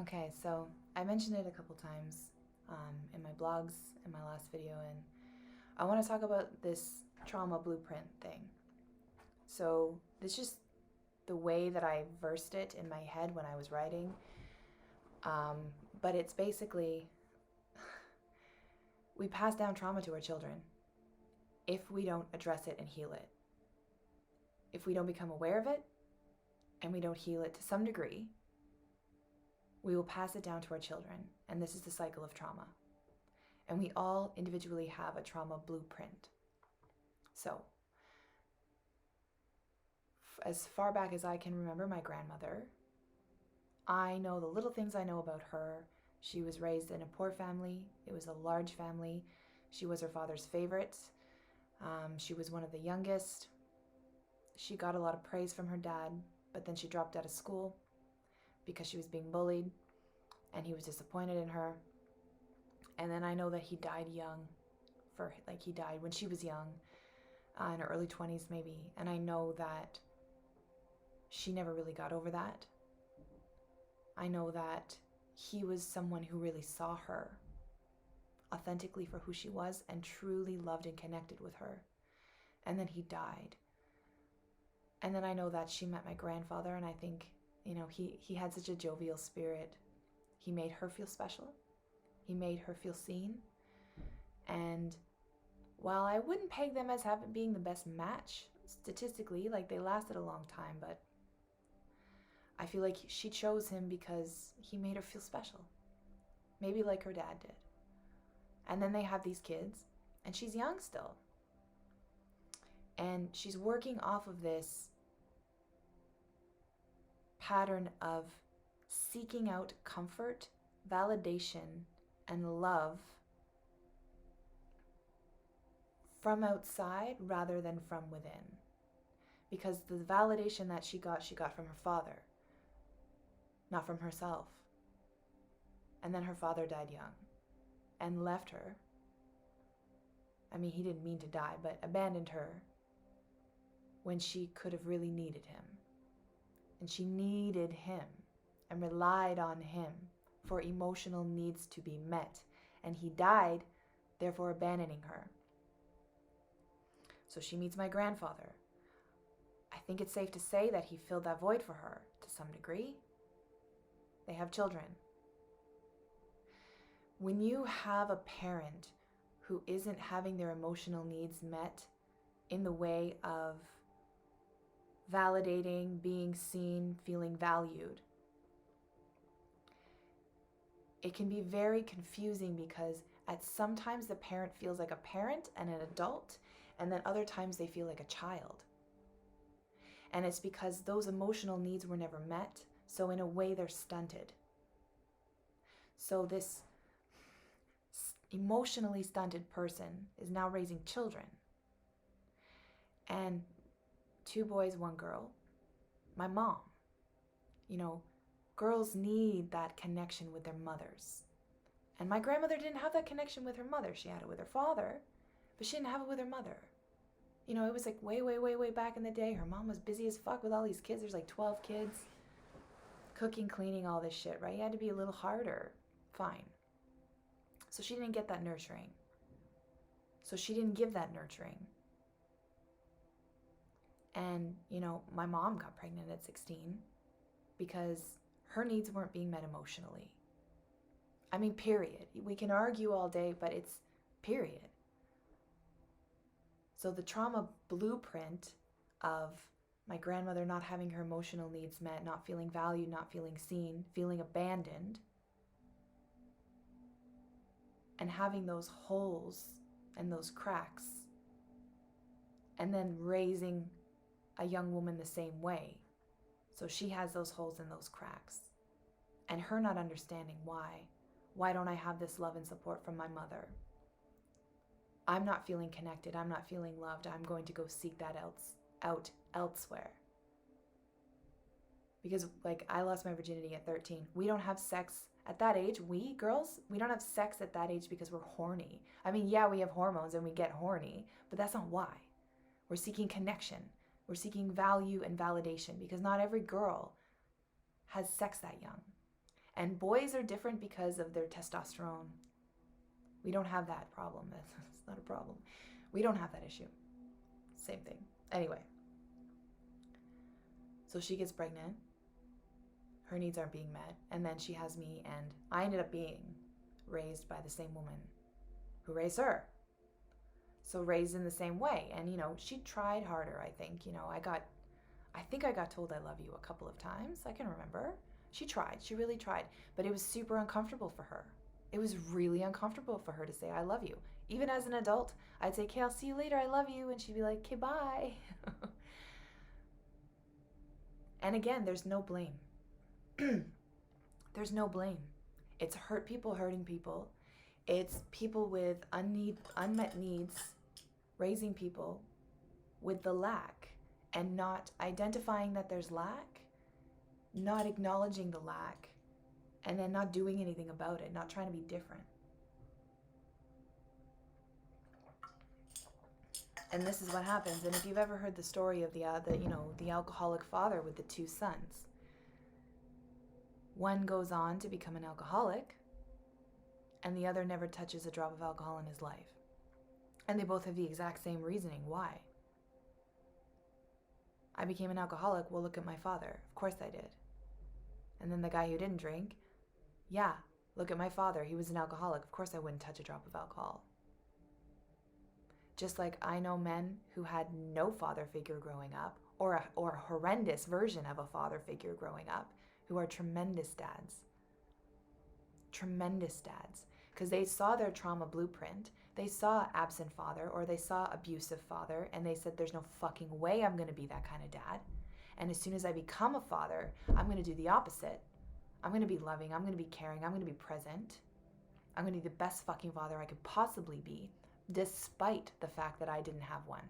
Okay, so I mentioned it a couple times in my blogs, in my last video, and I want to talk about this trauma blueprint thing. So, this is just the way that I versed it in my head when I was writing. Um, but it's basically we pass down trauma to our children if we don't address it and heal it. If we don't become aware of it and we don't heal it to some degree, we will pass it down to our children. And this is the cycle of trauma. And we all individually have a trauma blueprint. So, as far back as I can remember, my grandmother, I know the little things I know about her. She was raised in a poor family. It was a large family. She was her father's favorite. She was one of the youngest. She got a lot of praise from her dad, but then she dropped out of school because she was being bullied, and he was disappointed in her. And then I know that he died young. He died when she was young, in her early 20s maybe. And I know that she never really got over that. I know that he was someone who really saw her authentically for who she was and truly loved and connected with her. And then he died. And then I know that she met my grandfather, and I think, he had such a jovial spirit. He made her feel special. He made her feel seen. And while I wouldn't peg them as being the best match statistically, like they lasted a long time, but I feel like she chose him because he made her feel special. Maybe like her dad did. And then they have these kids, and she's young still. And she's working off of this pattern of seeking out comfort, validation, and love from outside rather than from within. Because the validation that she got from her father, not from herself. And then her father died young and left her. I mean, he didn't mean to die, but abandoned her when she could have really needed him. And she needed him and relied on him for emotional needs to be met. And he died, therefore abandoning her. So she meets my grandfather. I think it's safe to say that he filled that void for her to some degree. They have children. When you have a parent who isn't having their emotional needs met in the way of validating, being seen, feeling valued, it can be very confusing because sometimes the parent feels like a parent and an adult, and then other times they feel like a child. And it's because those emotional needs were never met, so in a way they're stunted. So this emotionally stunted person is now raising children. And 2 boys, 1 girl. My mom. Girls need that connection with their mothers. And my grandmother didn't have that connection with her mother. She had it with her father, but she didn't have it with her mother. It was like way, way, way, way back in the day. Her mom was busy as fuck with all these kids. There's like 12 kids. Cooking, cleaning, all this shit, right? You had to be a little harder. Fine. So she didn't get that nurturing. So she didn't give that nurturing. And, my mom got pregnant at 16 because her needs weren't being met emotionally. I mean, period. We can argue all day, but it's period. So the trauma blueprint of my grandmother not having her emotional needs met, not feeling valued, not feeling seen, feeling abandoned, and having those holes and those cracks, and then raising a young woman the same way. So she has those holes and those cracks. And her not understanding why. Why don't I have this love and support from my mother? I'm not feeling connected. I'm not feeling loved. I'm going to go seek that out elsewhere. Because I lost my virginity at 13. We don't have sex at that age. We girls, we don't have sex at that age because we're horny. I mean, yeah, we have hormones and we get horny, but that's not why. We're seeking connection. We're seeking value and validation because not every girl has sex that young. And boys are different because of their testosterone. We don't have that problem. That's not a problem. We don't have that issue. Same thing. Anyway. So she gets pregnant. Her needs aren't being met. And then she has me, and I ended up being raised by the same woman who raised her. So raised in the same way. And, she tried harder, I think. I think I got told I love you a couple of times. I can remember. She tried. She really tried. But it was super uncomfortable for her. It was really uncomfortable for her to say, I love you. Even as an adult, I'd say, okay, I'll see you later. I love you. And she'd be like, okay, bye. And again, there's no blame. There's no blame. It's hurt people hurting people. It's people with unmet needs raising people with the lack and not identifying that there's lack, not acknowledging the lack, and then not doing anything about it, not trying to be different. And this is what happens. And if you've ever heard the story of the alcoholic father with the two sons, one goes on to become an alcoholic, and the other never touches a drop of alcohol in his life. And they both have the exact same reasoning. Why? I became an alcoholic. Well, look at my father. Of course I did. And then the guy who didn't drink, yeah, look at my father. He was an alcoholic. Of course I wouldn't touch a drop of alcohol. Just like I know men who had no father figure growing up, or a horrendous version of a father figure growing up, who are tremendous dads. Tremendous dads. Because they saw their trauma blueprint. They saw absent father, or they saw abusive father, and they said, there's no fucking way I'm going to be that kind of dad. And as soon as I become a father, I'm going to do the opposite. I'm going to be loving. I'm going to be caring. I'm going to be present. I'm going to be the best fucking father I could possibly be, despite the fact that I didn't have one.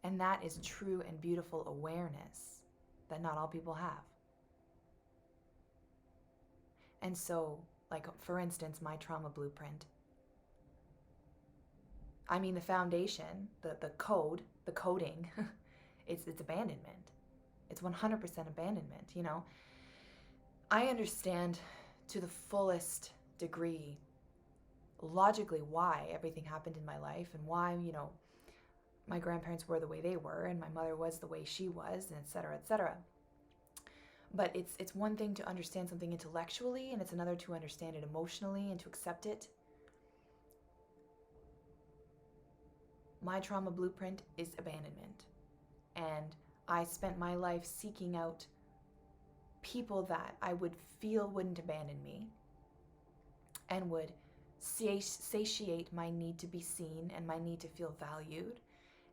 And that is true and beautiful awareness that not all people have. And so, like, for instance, my trauma blueprint. I mean, the foundation, the coding, it's abandonment. It's 100% abandonment, I understand to the fullest degree, logically, why everything happened in my life and why, my grandparents were the way they were and my mother was the way she was, and et cetera, et cetera. But it's one thing to understand something intellectually, and it's another to understand it emotionally and to accept it. My trauma blueprint is abandonment. And I spent my life seeking out people that I would feel wouldn't abandon me and would satiate my need to be seen and my need to feel valued.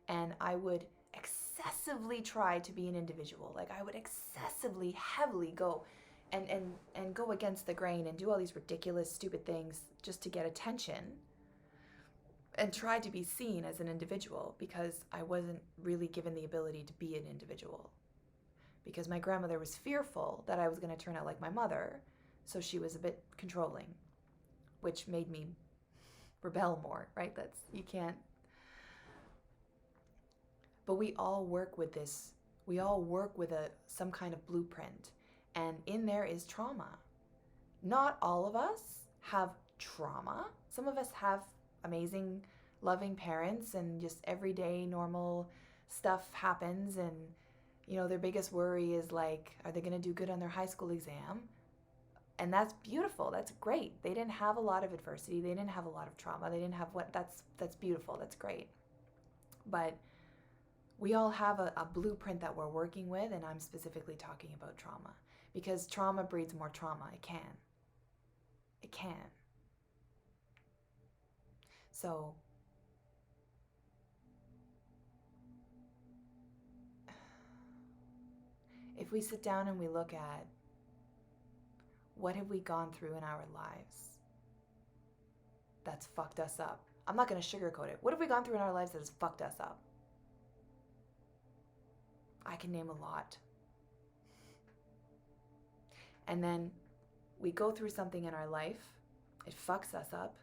And I would excessively try to be an individual. Like, I would excessively, heavily go and go against the grain and do all these ridiculous, stupid things just to get attention and try to be seen as an individual, because I wasn't really given the ability to be an individual. Because my grandmother was fearful that I was going to turn out like my mother, so she was a bit controlling, which made me rebel more, right? You can't. But we all work with this. We all work with some kind of blueprint. And in there is trauma. Not all of us have trauma. Some of us have amazing, loving parents, and just everyday normal stuff happens. And, their biggest worry is like, are they going to do good on their high school exam? And that's beautiful. That's great. They didn't have a lot of adversity. They didn't have a lot of trauma. They didn't have that's beautiful. That's great. But we all have a blueprint that we're working with, and I'm specifically talking about trauma. Because trauma breeds more trauma. It can. It can. So, if we sit down and we look at what have we gone through in our lives that's fucked us up. I'm not going to sugarcoat it. What have we gone through in our lives that has fucked us up? I can name a lot. And then we go through something in our life, it fucks us up,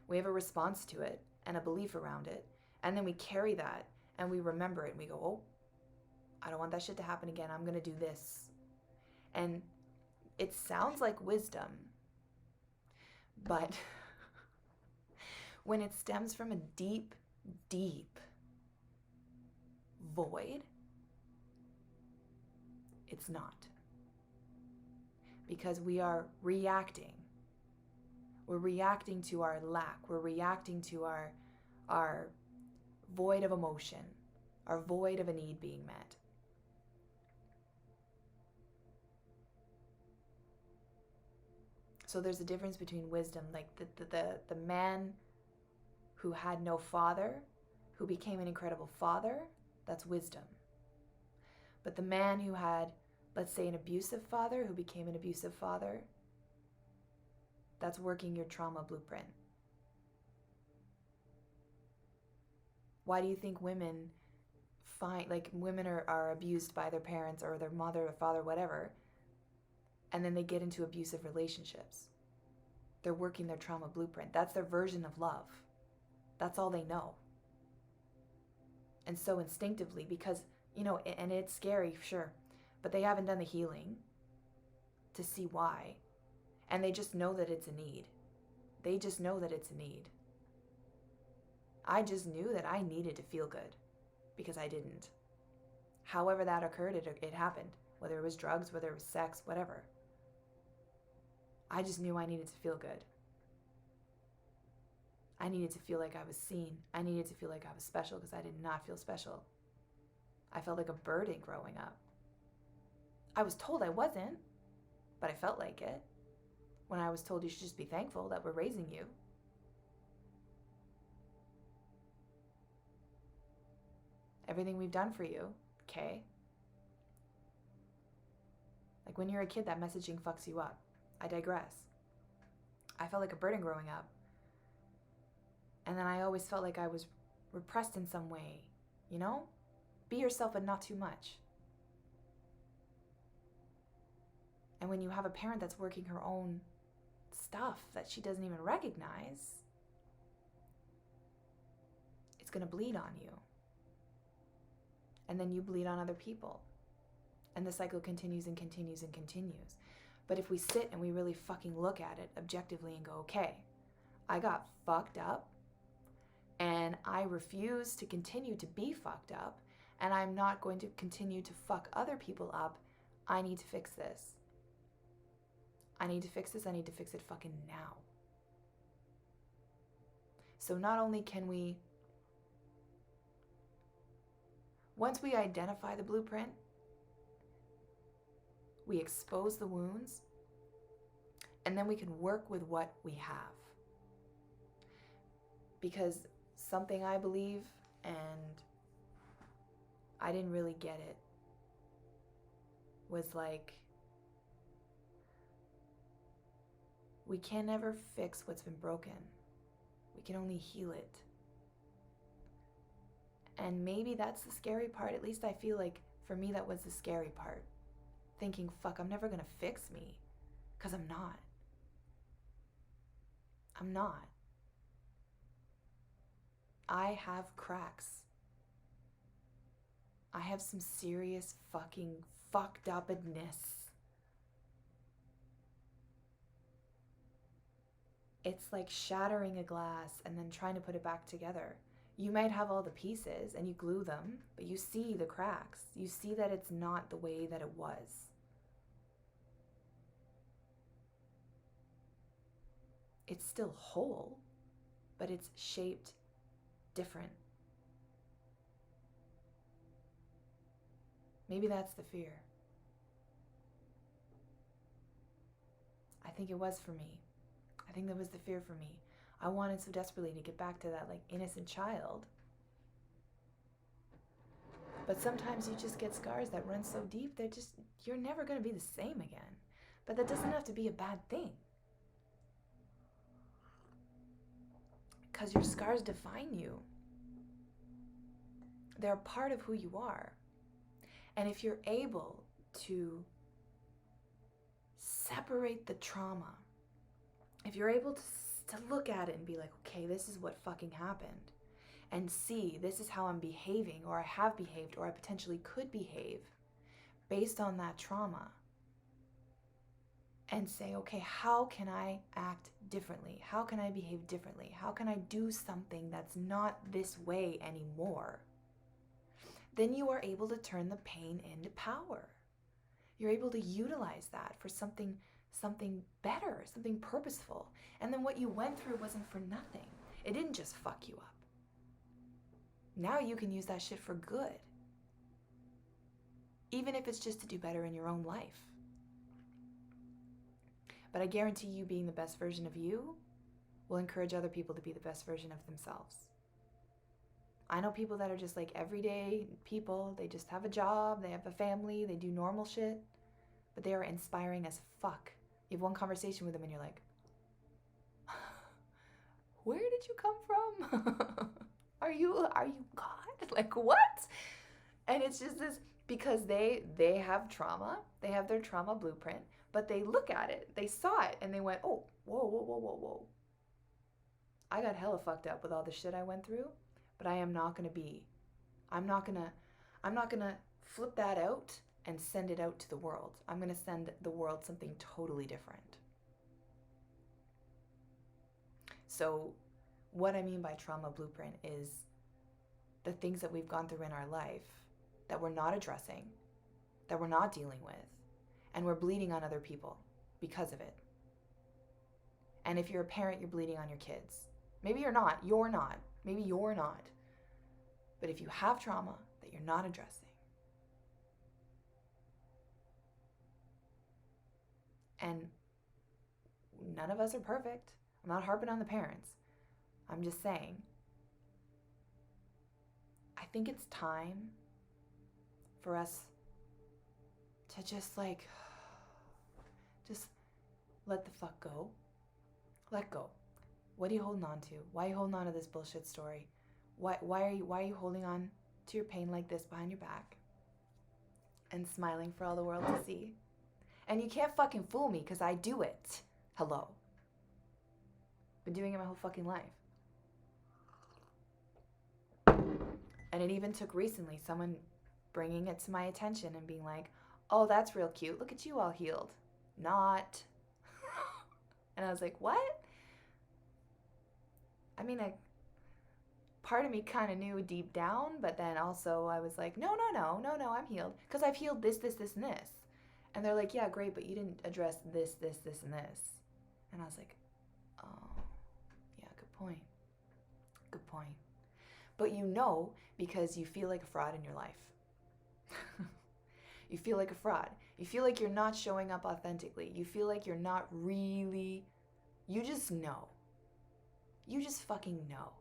we have a response to it and a belief around it, and then we carry that and we remember it and we go, oh, I don't want that shit to happen again, I'm gonna do this. And it sounds like wisdom, but when it stems from a deep, deep void, it's not. Because we are reacting. We're reacting to our lack. We're reacting to our void of emotion, our void of a need being met. So there's a difference between wisdom, like the man who had no father, who became an incredible father, that's wisdom. But the man who had, let's say, an abusive father, who became an abusive father, that's working your trauma blueprint. Why do you think women women are abused by their parents or their mother or father, whatever, and then they get into abusive relationships? They're working their trauma blueprint. That's their version of love. That's all they know. And so instinctively, because, and it's scary, sure, but they haven't done the healing to see why. And they just know that it's a need. They just know that it's a need. I just knew that I needed to feel good because I didn't. However that occurred, it happened. Whether it was drugs, whether it was sex, whatever. I just knew I needed to feel good. I needed to feel like I was seen. I needed to feel like I was special because I did not feel special. I felt like a burden growing up. I was told I wasn't, but I felt like it. When I was told you should just be thankful that we're raising you. Everything we've done for you, okay? Like when you're a kid, that messaging fucks you up. I digress. I felt like a burden growing up. And then I always felt like I was repressed in some way, Be yourself, but not too much. And when you have a parent that's working her own stuff that she doesn't even recognize, it's going to bleed on you. And then you bleed on other people. And the cycle continues and continues and continues. But if we sit and we really fucking look at it objectively and go, okay, I got fucked up and I refuse to continue to be fucked up, and I'm not going to continue to fuck other people up. I need to fix this. I need to fix this. I need to fix it fucking now. So not only can we, once we identify the blueprint, we expose the wounds, and then we can work with what we have. Because something I believe, and I didn't really get it, was like, we can never fix what's been broken. We can only heal it. And maybe that's the scary part. At least I feel like for me that was the scary part. Thinking, fuck, I'm never gonna fix me. Because I'm not. I'm not. I have cracks. I have some serious fucking fucked upness. It's like shattering a glass and then trying to put it back together. You might have all the pieces and you glue them, but you see the cracks. You see that it's not the way that it was. It's still whole, but it's shaped different. Maybe that's the fear. I think it was for me. I think that was the fear for me. I wanted so desperately to get back to that like innocent child. But sometimes you just get scars that run so deep, you're never going to be the same again. But that doesn't have to be a bad thing. Because your scars define you. They're a part of who you are. And if you're able to separate the trauma, if you're able to look at it and be like, okay, this is what fucking happened, and see this is how I'm behaving, or I have behaved, or I potentially could behave based on that trauma, and say, okay, how can I act differently? How can I behave differently? How can I do something that's not this way anymore? Then you are able to turn the pain into power. You're able to utilize that for something better, something purposeful. And then what you went through wasn't for nothing. It didn't just fuck you up. Now you can use that shit for good. Even if it's just to do better in your own life. But I guarantee you being the best version of you will encourage other people to be the best version of themselves. I know people that are just like everyday people. They just have a job, they have a family, they do normal shit. But they are inspiring as fuck. You have one conversation with them and you're like, where did you come from? Are you God? Like what? And it's just this, because they have trauma, they have their trauma blueprint, but they look at it, they saw it, and they went, oh, whoa. I got hella fucked up with all the shit I went through, but I'm not gonna flip that out and send it out to the world. I'm gonna send the world something totally different. So what I mean by trauma blueprint is the things that we've gone through in our life that we're not addressing, that we're not dealing with, and we're bleeding on other people because of it. And if you're a parent, you're bleeding on your kids. Maybe you're not. Maybe you're not. But if you have trauma that you're not addressing, and none of us are perfect. I'm not harping on the parents. I'm just saying, I think it's time for us to just let the fuck go. Let go. What are you holding on to? Why are you holding on to this bullshit story? Why are you holding on to your pain like this behind your back and smiling for all the world to see? And you can't fucking fool me, because I do it. Hello. Been doing it my whole fucking life. And it even took recently someone bringing it to my attention and being like, oh, that's real cute. Look at you all healed. Not. And I was like, what? I mean, part of me kind of knew deep down, but then also I was like, no, I'm healed. Because I've healed this, and this. And they're like, yeah, great, but you didn't address this, and this. And I was like, oh, yeah, good point. Good point. But because you feel like a fraud in your life. You feel like a fraud. You feel like you're not showing up authentically. You feel like you're not really, you just know. You just fucking know.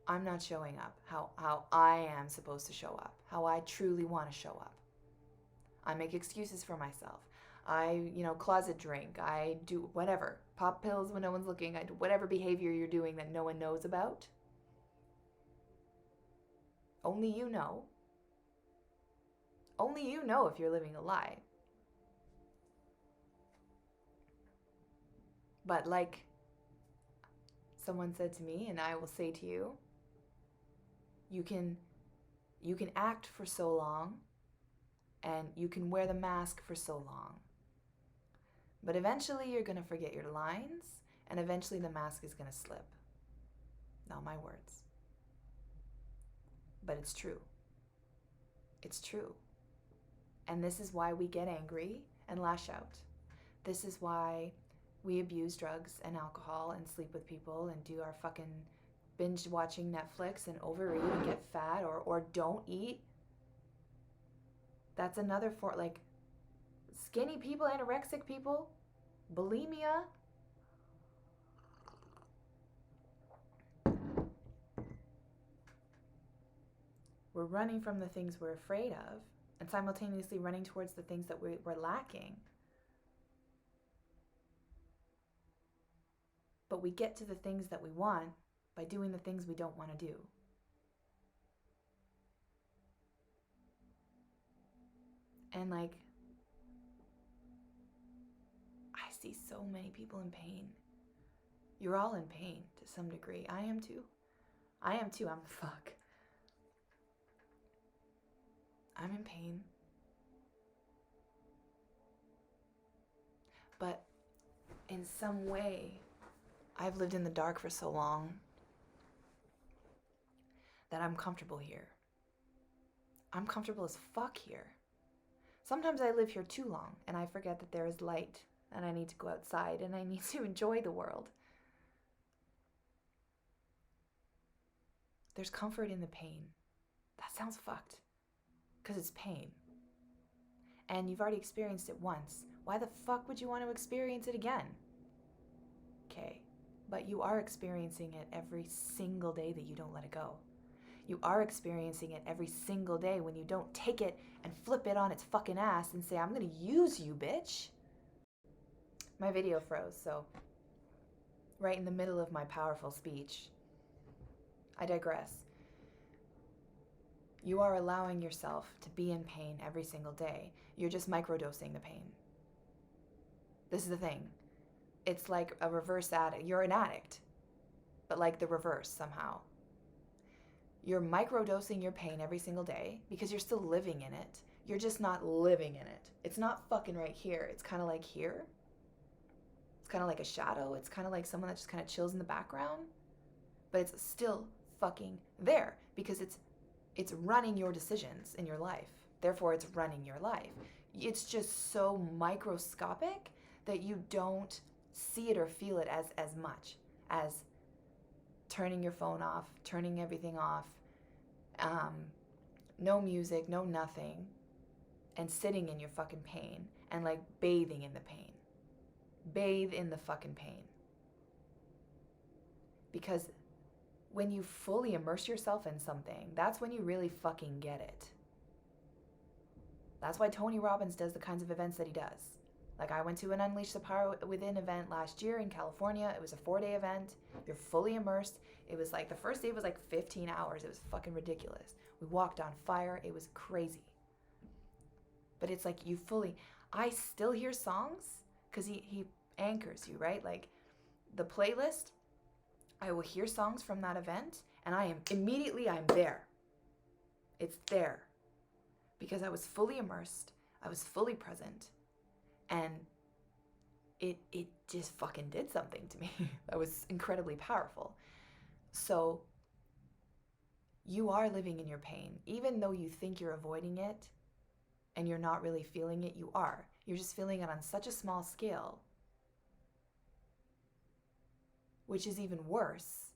I'm not showing up how I am supposed to show up, how I truly want to show up. I make excuses for myself. I, closet drink. I do whatever. Pop pills when no one's looking. I do whatever behavior you're doing that no one knows about. Only you know. Only you know if you're living a lie. But like someone said to me, and I will say to you, you can act for so long, and you can wear the mask for so long. But eventually you're going to forget your lines, and eventually the mask is going to slip. Not my words. But it's true. It's true. And this is why we get angry and lash out. This is why we abuse drugs and alcohol and sleep with people and do our fucking binge watching Netflix and overeat and get fat or don't eat. That's another skinny people, anorexic people, bulimia. We're running from the things we're afraid of and simultaneously running towards the things that we're lacking. But we get to the things that we want by doing the things we don't want to do. And I see so many people in pain. You're all in pain to some degree. I am too. I'm fuck. I'm in pain. in some way, I've lived in the dark for so long that I'm comfortable here. I'm comfortable as fuck here. Sometimes I live here too long and I forget that there is light and I need to go outside and I need to enjoy the world. There's comfort in the pain. That sounds fucked. Because it's pain. And you've already experienced it once. Why the fuck would you want to experience it again? Okay, but you are experiencing it every single day that you don't let it go. You are experiencing it every single day when you don't take it and flip it on its fucking ass and say, I'm gonna use you, bitch. My video froze, so right in the middle of my powerful speech, I digress. You are allowing yourself to be in pain every single day. You're just microdosing the pain. This is the thing. It's like a reverse addict. You're an addict, but like the reverse somehow. You're microdosing your pain every single day because you're still living in it. You're just not living in it. It's not fucking right here. It's kind of like here. It's kind of like a shadow. It's kind of like someone that just kind of chills in the background, but it's still fucking there because it's running your decisions in your life. Therefore, it's running your life. It's just so microscopic that you don't see it or feel it as much as turning your phone off, turning everything off, no music, no nothing, and sitting in your fucking pain and like bathing in the pain. Bathe in the fucking pain. Because when you fully immerse yourself in something, that's when you really fucking get it. That's why Tony Robbins does the kinds of events that he does. Like I went to an Unleash the Power Within event last year in California. It was a 4-day event. You're fully immersed. It was like, the first day was like 15 hours. It was fucking ridiculous. We walked on fire. It was crazy. But it's like you fully, I still hear songs because he anchors you, right? Like the playlist, I will hear songs from that event and I'm there. It's there because I was fully immersed. I was fully present. And it just fucking did something to me. That was incredibly powerful. So you are living in your pain. Even though you think you're avoiding it and you're not really feeling it, you are. You're just feeling it on such a small scale, which is even worse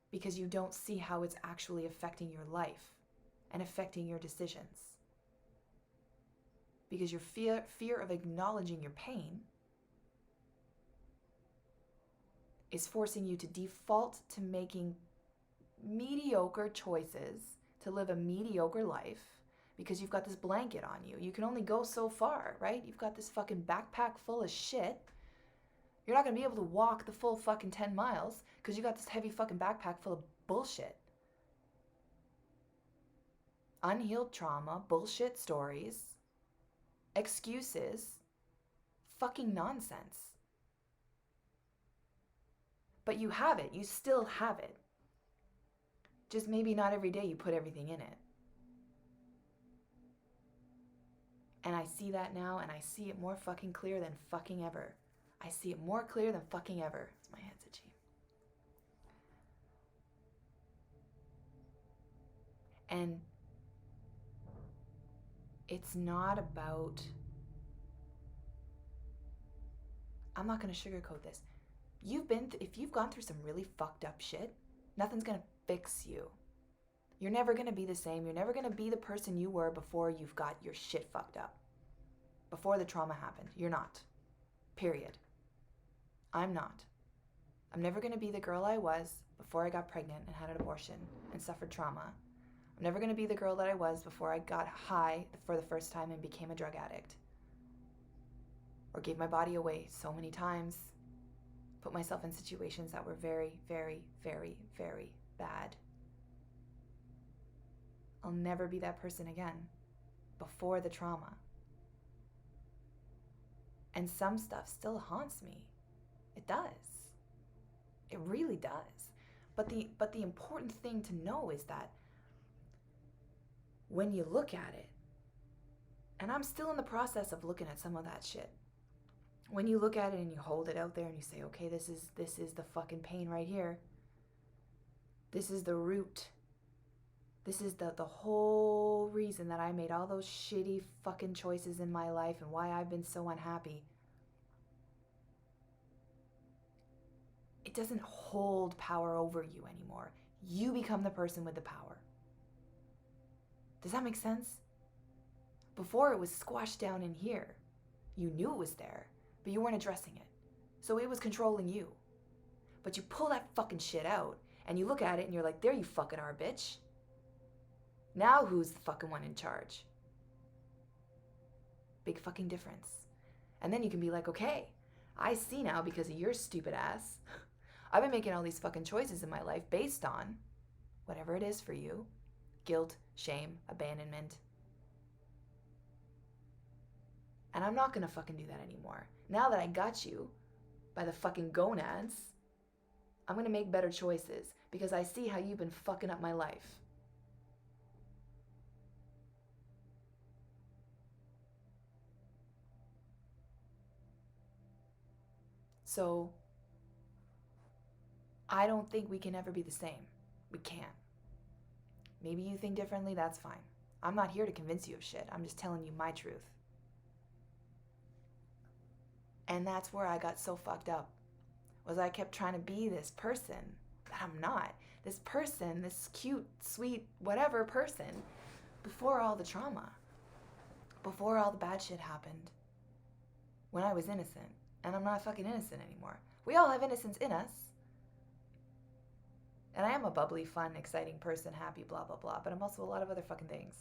because you don't see how it's actually affecting your life and affecting your decisions. Because your fear of acknowledging your pain is forcing you to default to making mediocre choices to live a mediocre life because you've got this blanket on you. You can only go so far, right? You've got this fucking backpack full of shit. You're not going to be able to walk the full fucking 10 miles because you got this heavy fucking backpack full of bullshit. Unhealed trauma, bullshit stories, excuses, fucking nonsense. But you have it. You still have it. Just maybe not every day you put everything in it. And I see that now, and I see it more fucking clear than fucking ever. I see it more clear than fucking ever. My head's itchy. And it's not about, I'm not going to sugarcoat this. If you've gone through some really fucked up shit, nothing's going to fix you. You're never going to be the same. You're never going to be the person you were before you've got your shit fucked up. Before the trauma happened. You're not. Period. I'm not. I'm never going to be the girl I was before I got pregnant and had an abortion and suffered trauma. I'm never going to be the girl that I was before I got high for the first time and became a drug addict. Or gave my body away so many times. Put myself in situations that were very, very, very, very bad. I'll never be that person again before the trauma. And some stuff still haunts me. It does. It really does. But the important thing to know is that when you look at it, and I'm still in the process of looking at some of that shit. When you look at it and you hold it out there and you say, okay, this is the fucking pain right here. This is the root. This is the whole reason that I made all those shitty fucking choices in my life and why I've been so unhappy. It doesn't hold power over you anymore. You become the person with the power. Does that make sense? Before, it was squashed down in here. You knew it was there, but you weren't addressing it. So it was controlling you. But you pull that fucking shit out and you look at it and you're like, there you fucking are, bitch. Now who's the fucking one in charge? Big fucking difference. And then you can be like, okay, I see now because of your stupid ass. I've been making all these fucking choices in my life based on whatever it is for you. Guilt, shame, abandonment. And I'm not gonna fucking do that anymore. Now that I got you by the fucking gonads, I'm gonna make better choices because I see how you've been fucking up my life. So, I don't think we can ever be the same. We can't. Maybe you think differently, that's fine. I'm not here to convince you of shit. I'm just telling you my truth. And that's where I got so fucked up. Was I kept trying to be this person that I'm not. This person, this cute, sweet, whatever person, before all the trauma. Before all the bad shit happened. When I was innocent. And I'm not fucking innocent anymore. We all have innocence in us. And I am a bubbly, fun, exciting person, happy, blah, blah, blah. But I'm also a lot of other fucking things.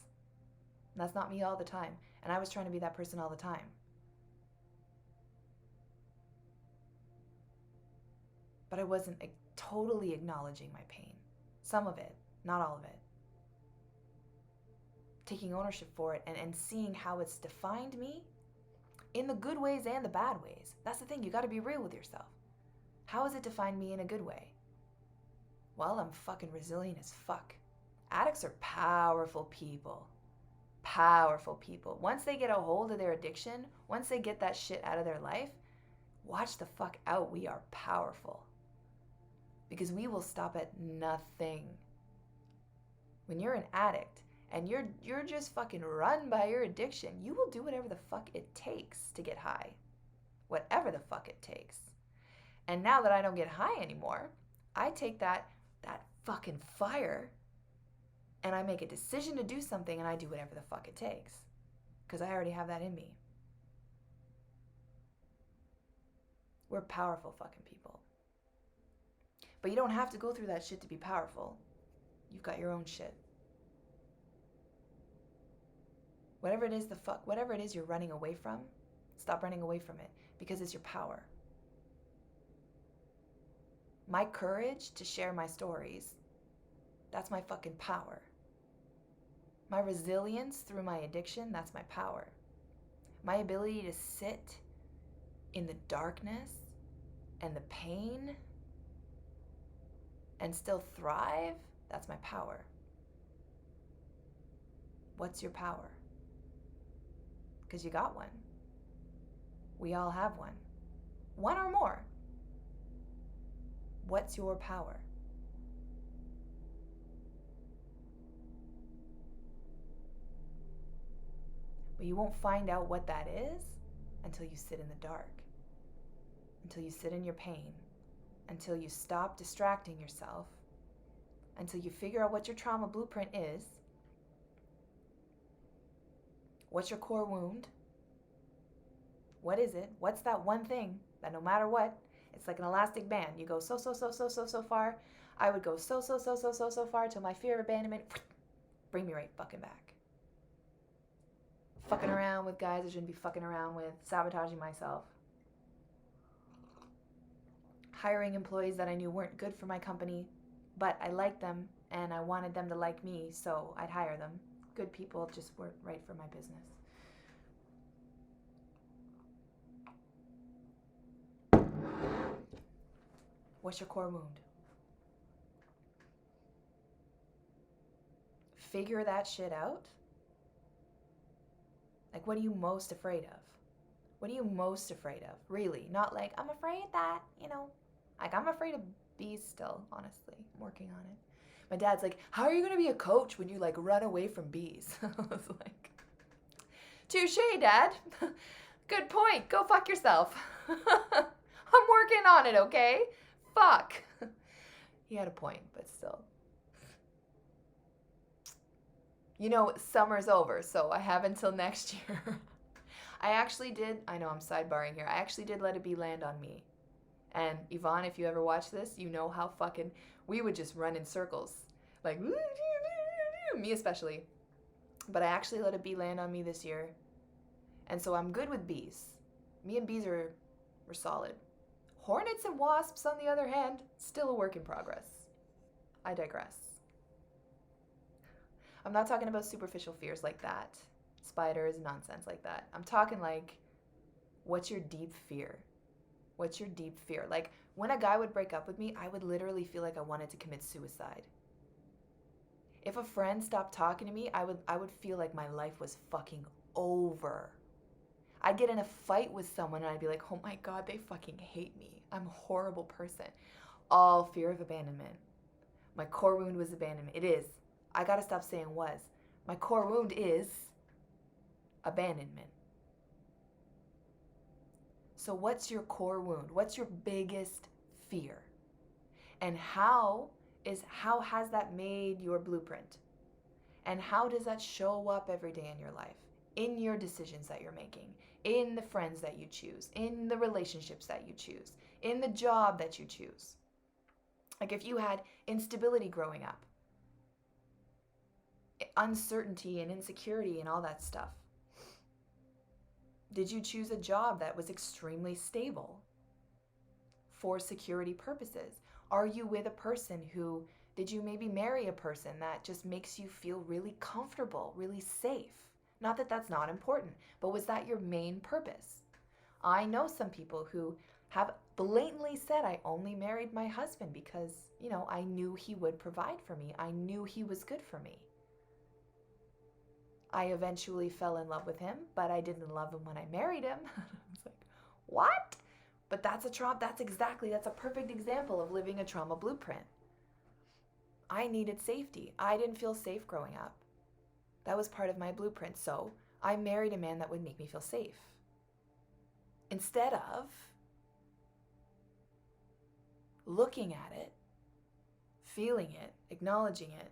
And that's not me all the time. And I was trying to be that person all the time. But I wasn't totally acknowledging my pain. Some of it, not all of it. Taking ownership for it and seeing how it's defined me in the good ways and the bad ways. That's the thing, you gotta be real with yourself. How has it defined me in a good way? Well, I'm fucking resilient as fuck. Addicts are powerful people. Powerful people. Once they get a hold of their addiction, once they get that shit out of their life, watch the fuck out. We are powerful. Because we will stop at nothing. When you're an addict and you're just fucking run by your addiction, you will do whatever the fuck it takes to get high. Whatever the fuck it takes. And now that I don't get high anymore, I take that fucking fire and I make a decision to do something and I do whatever the fuck it takes. Because I already have that in me. We're powerful fucking people. But you don't have to go through that shit to be powerful. You've got your own shit. Whatever it is you're running away from, stop running away from it because it's your power. My courage to share my stories, that's my fucking power. My resilience through my addiction, that's my power. My ability to sit in the darkness and the pain and still thrive, that's my power. What's your power? Because you got one. We all have one. One or more. What's your power? But you won't find out what that is until you sit in the dark. Until you sit in your pain. Until you stop distracting yourself. Until you figure out what your trauma blueprint is. What's your core wound? What is it? What's that one thing that no matter what, it's like an elastic band. You go so far. I would go so far till my fear of abandonment bring me right fucking back. Fucking around with guys I shouldn't be fucking around with. Sabotaging myself. Hiring employees that I knew weren't good for my company, but I liked them and I wanted them to like me, so I'd hire them. Good people just weren't right for my business. What's your core wound? Figure that shit out. Like, what are you most afraid of? What are you most afraid of? Really, not like, I'm afraid that, like I'm afraid of bees still, honestly. I'm working on it. My dad's like, how are you going to be a coach when you like run away from bees? I was like, touche, Dad. Good point. Go fuck yourself. I'm working on it, okay? Fuck. He had a point, but still. Summer's over, so I have until next year. I actually did, I know I'm sidebarring here, I actually did Let It Be land on me. And Yvonne, if you ever watch this, you know how fucking, we would just run in circles. Like, me especially. But I actually Let It Be land on me this year. And so I'm good with bees. Me and bees we're solid. Hornets and wasps, on the other hand, still a work in progress. I digress. I'm not talking about superficial fears like that. Spiders, nonsense like that. I'm talking like, what's your deep fear? What's your deep fear? Like, when a guy would break up with me, I would literally feel like I wanted to commit suicide. If a friend stopped talking to me, I would feel like my life was fucking over. I'd get in a fight with someone and I'd be like, oh my God, they fucking hate me. I'm a horrible person. All fear of abandonment. My core wound was abandonment. It is. I gotta stop saying was. My core wound is abandonment. So what's your core wound? What's your biggest fear? And how has that made your blueprint? And how does that show up every day in your life? In your decisions that you're making, in the friends that you choose, in the relationships that you choose, in the job that you choose. Like if you had instability growing up, uncertainty and insecurity and all that stuff, did you choose a job that was extremely stable for security purposes? Are you with a person who, did you maybe marry a person that just makes you feel really comfortable, really safe? Not that that's not important, but was that your main purpose? I know some people who have blatantly said, I only married my husband because, I knew he would provide for me. I knew he was good for me. I eventually fell in love with him, but I didn't love him when I married him. I was like, what? But that's a perfect example of living a trauma blueprint. I needed safety. I didn't feel safe growing up. That was part of my blueprint. So I married a man that would make me feel safe. Instead of looking at it, feeling it, acknowledging it,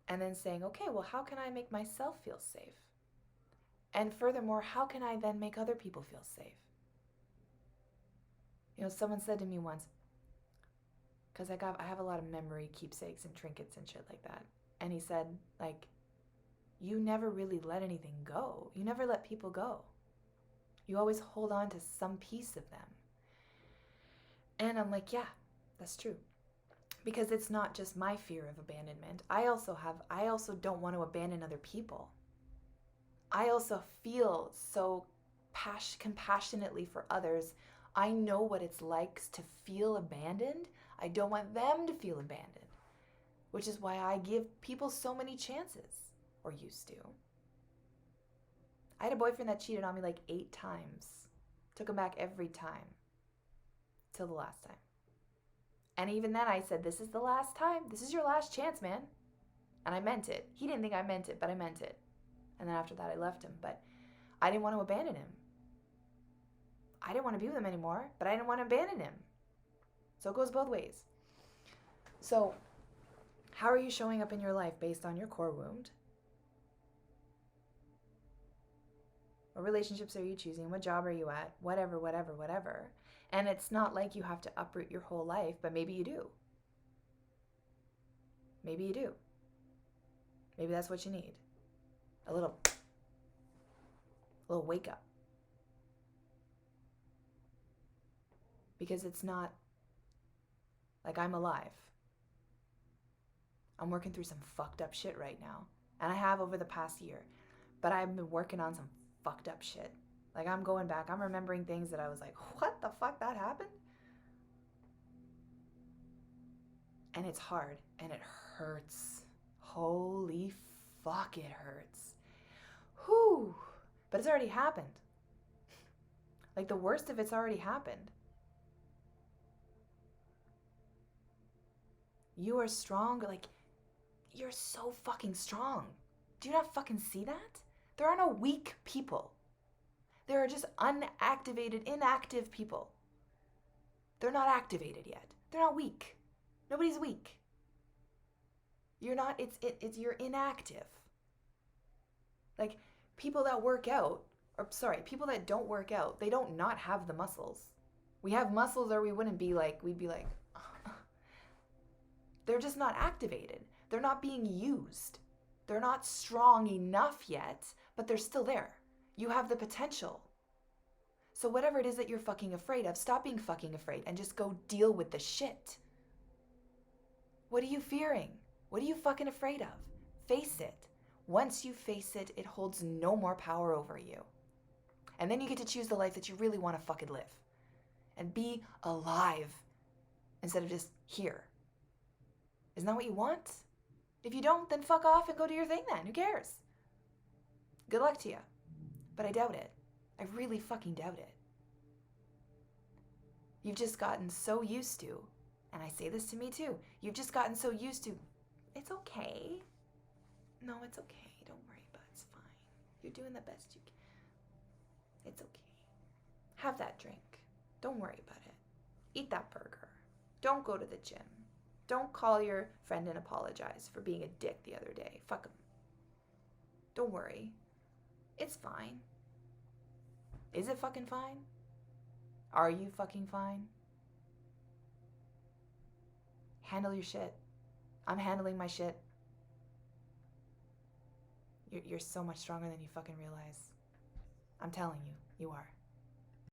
and then saying, okay, well, how can I make myself feel safe? And furthermore, how can I then make other people feel safe? Someone said to me once, because I have a lot of memory keepsakes and trinkets and shit like that. And he said, like, you never really let anything go. You never let people go. You always hold on to some piece of them. And I'm like, yeah, that's true. Because it's not just my fear of abandonment. I also don't want to abandon other people. I also feel so compassionately for others. I know what it's like to feel abandoned. I don't want them to feel abandoned, which is why I give people so many chances, or used to. I had a boyfriend that cheated on me like 8 times. Took him back every time. Till the last time. And even then I said, this is the last time. This is your last chance, man. And I meant it. He didn't think I meant it, but I meant it. And then after that I left him. But I didn't want to abandon him. I didn't want to be with him anymore, but I didn't want to abandon him. So it goes both ways. So how are you showing up in your life based on your core wound? What relationships are you choosing? What job are you at? Whatever. And it's not like you have to uproot your whole life, but maybe you do. Maybe you do. Maybe that's what you need. A little wake up. Because it's not like I'm alive. I'm working through some fucked up shit right now. And I have over the past year. But I've been working on some fucked up shit. Like I'm going back. I'm remembering things that I was like, what the fuck, that happened? And it's hard. And it hurts. Holy fuck, it hurts. Whew. But it's already happened. Like, the worst of it's already happened. You are strong. Like, you're so fucking strong. Do you not fucking see that? There are no weak people. There are just unactivated, inactive people. They're not activated yet. They're not weak. Nobody's weak. You're not, it's you're inactive. Like, people that work out, people that don't work out, they don't not have the muscles. We have muscles or we'd be like, they're just not activated. They're not being used. They're not strong enough yet, but they're still there. You have the potential. So whatever it is that you're fucking afraid of, stop being fucking afraid and just go deal with the shit. What are you fearing? What are you fucking afraid of? Face it. Once you face it, it holds no more power over you. And then you get to choose the life that you really want to fucking live. And be alive instead of just here. Isn't that what you want? If you don't, then fuck off and go do your thing then. Who cares? Good luck to you. But I doubt it. I really fucking doubt it. You've just gotten so used to, and I say this to me too, you've just gotten so used to, it's okay. No, it's okay. Don't worry about it. It's fine. You're doing the best you can. It's okay. Have that drink. Don't worry about it. Eat that burger. Don't go to the gym. Don't call your friend and apologize for being a dick the other day. Fuck him. Don't worry. It's fine. Is it fucking fine? Are you fucking fine? Handle your shit. I'm handling my shit. You're so much stronger than you fucking realize. I'm telling you, you are.